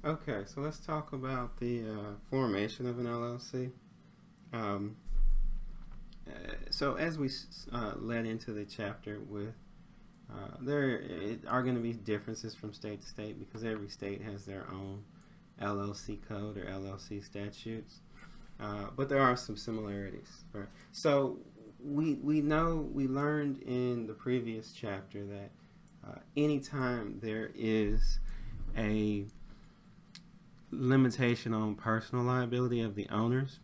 Okay, so let's talk about the formation of an LLC. Um, so as we led into the chapter with, there are going to be differences from state to state because every state has their own LLC code or LLC statutes, but there are some similarities. Right? So we learned in the previous chapter that anytime there is a limitation on personal liability of the owners,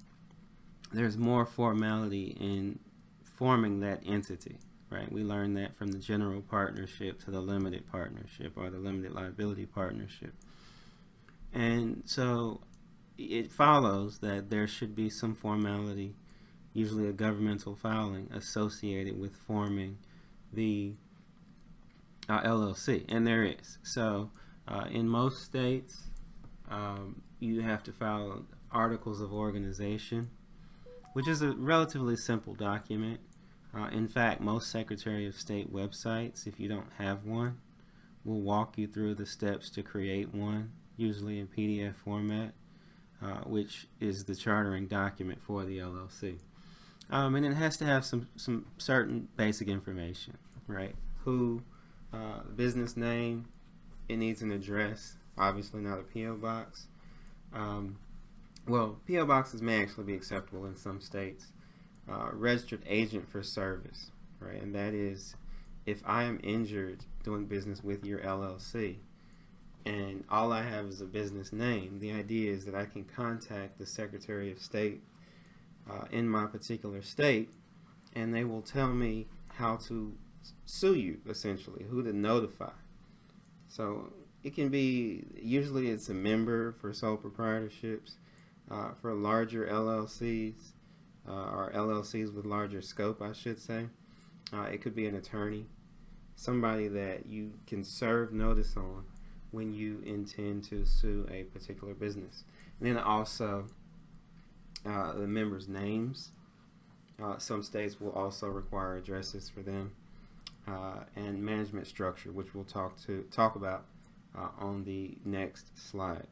there's more formality in forming that entity, right? We learned that from the general partnership to the limited partnership or the limited liability partnership. And so it follows that there should be some formality, usually a governmental filing, associated with forming the LLC, and there is. So in most states, you have to file articles of organization, which is a relatively simple document. In fact, most Secretary of State websites, if you don't have one, will walk you through the steps to create one, usually in PDF format, which is the chartering document for the LLC. And it has to have some certain basic information, right? Who, business name, it needs an address, obviously not a P.O. box. Well, P.O. boxes may actually be acceptable in some states. Registered agent for service, right? And that is, if I am injured doing business with your LLC and all I have is a business name, the idea is that I can contact the Secretary of State in my particular state, and they will tell me how to sue you, essentially, who to notify. So it can be, usually it's a member for sole proprietorships. For larger LLCs, or LLCs with larger scope, I should say, it could be an attorney, somebody that you can serve notice on when you intend to sue a particular business. And then also the members' names. Some states will also require addresses for them, and management structure, which we'll talk about on the next slide.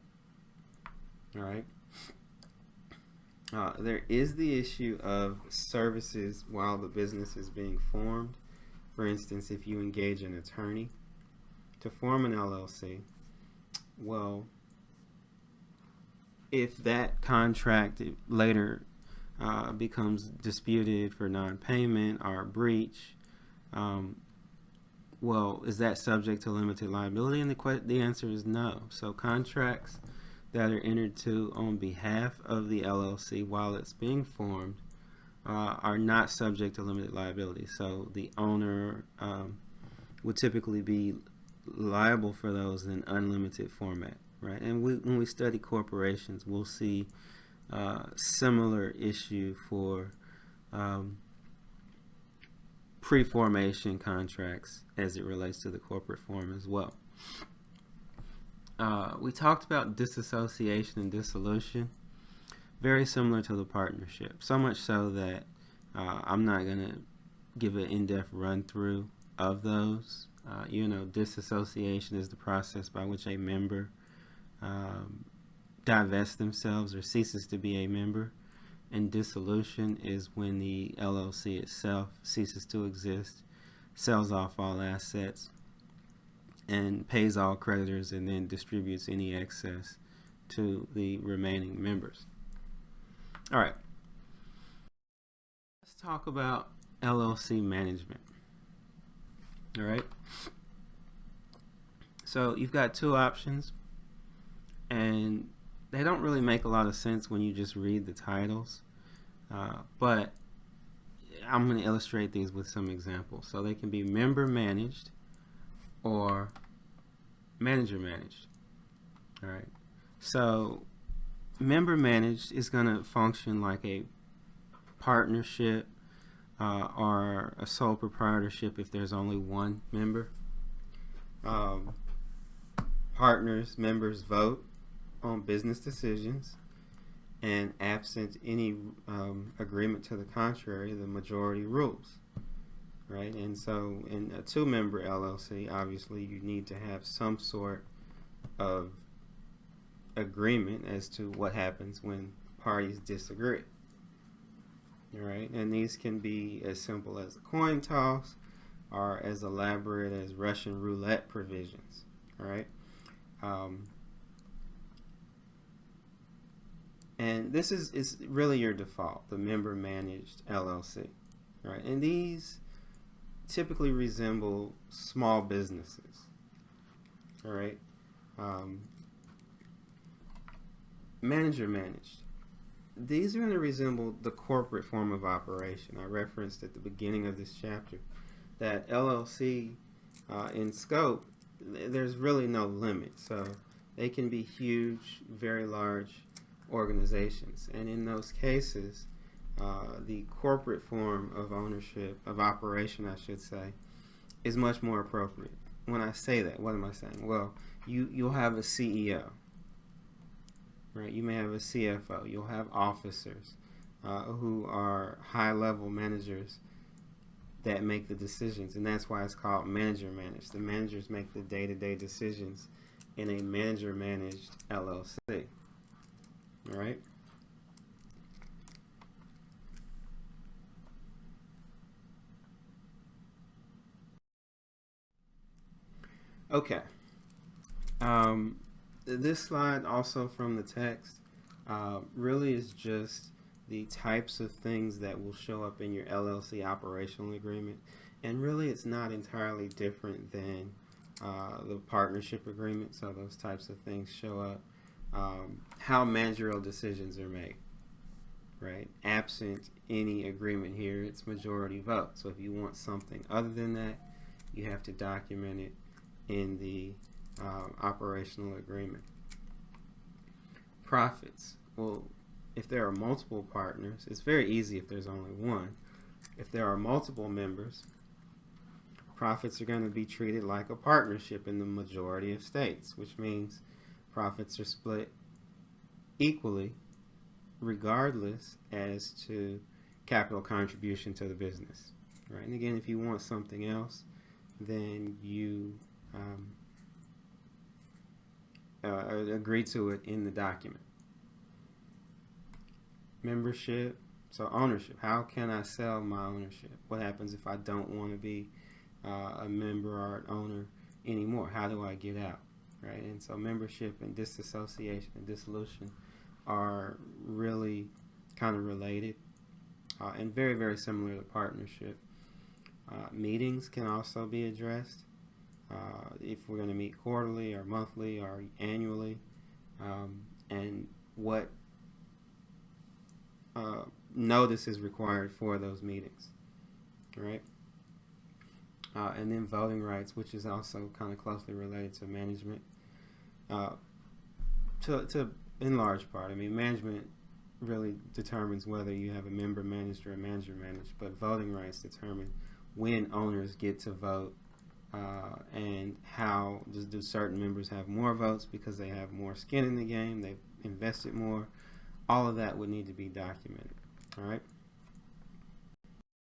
All right. There is the issue of services while the business is being formed. For instance, if you engage an attorney to form an LLC, well, if that contract later becomes disputed for non-payment or breach, well, is that subject to limited liability? And the answer is no. So contracts that are entered to on behalf of the LLC while it's being formed are not subject to limited liability. So the owner would typically be liable for those in an unlimited format, right? And when we study corporations, we'll see similar issue for pre-formation contracts as it relates to the corporate form as well. We talked about disassociation and dissolution, very similar to the partnership, so much so that I'm not going to give an in-depth run-through of those. Disassociation is the process by which a member divests themselves or ceases to be a member, and dissolution is when the LLC itself ceases to exist, sells off all assets, and pays all creditors, and then distributes any excess to the remaining members. All right. Let's talk about LLC management. All right. So you've got two options, and they don't really make a lot of sense when you just read the titles, but I'm going to illustrate these with some examples. So they can be member managed or manager managed. All right. So member managed is going to function like a partnership or a sole proprietorship if there's only one member. Members vote on business decisions, and absent any agreement to the contrary, the majority rules. Right, and so in a two-member LLC, obviously you need to have some sort of agreement as to what happens when parties disagree. All right, and these can be as simple as a coin toss or as elaborate as Russian roulette provisions. All right, and this is really your default, the member managed LLC. All right, and these typically resemble small businesses. All right, manager managed. These are going to resemble the corporate form of operation. I referenced at the beginning of this chapter that LLC in scope, there's really no limit. So they can be huge, very large organizations. And in those cases, the corporate form of ownership, of operation, I should say, is much more appropriate. When I say that, what am I saying? Well, you'll have a CEO. Right, you may have a CFO. You'll have officers who are high-level managers that make the decisions, and that's why it's called manager managed. The managers make the day-to-day decisions in a manager managed LLC. All right. Okay. This slide, also from the text, really is just the types of things that will show up in your LLC operational agreement, and really it's not entirely different than the partnership agreement. So those types of things show up. How managerial decisions are made, right? Absent any agreement here, it's majority vote. So if you want something other than that, you have to document it in the operational agreement. Profits. Well, if there are multiple partners, it's very easy if there's only one. If there are multiple members, profits are going to be treated like a partnership in the majority of states, which means profits are split equally regardless as to capital contribution to the business. Right? And again, if you want something else, then you agree to it in the document. Membership, so ownership. How can I sell my ownership? What happens if I don't want to be a member or an owner anymore? How do I get out? Right? And so membership and disassociation and dissolution are really kind of related and very, very similar to partnership. Meetings can also be addressed. If we're going to meet quarterly or monthly or annually, and what notice is required for those meetings. All right. And then voting rights, which is also kind of closely related to management. To in large part, I mean, management really determines whether you have a member managed or a manager managed, but voting rights determine when owners get to vote. And how do certain members have more votes because they have more skin in the game, they've invested more. All of that would need to be documented. All right.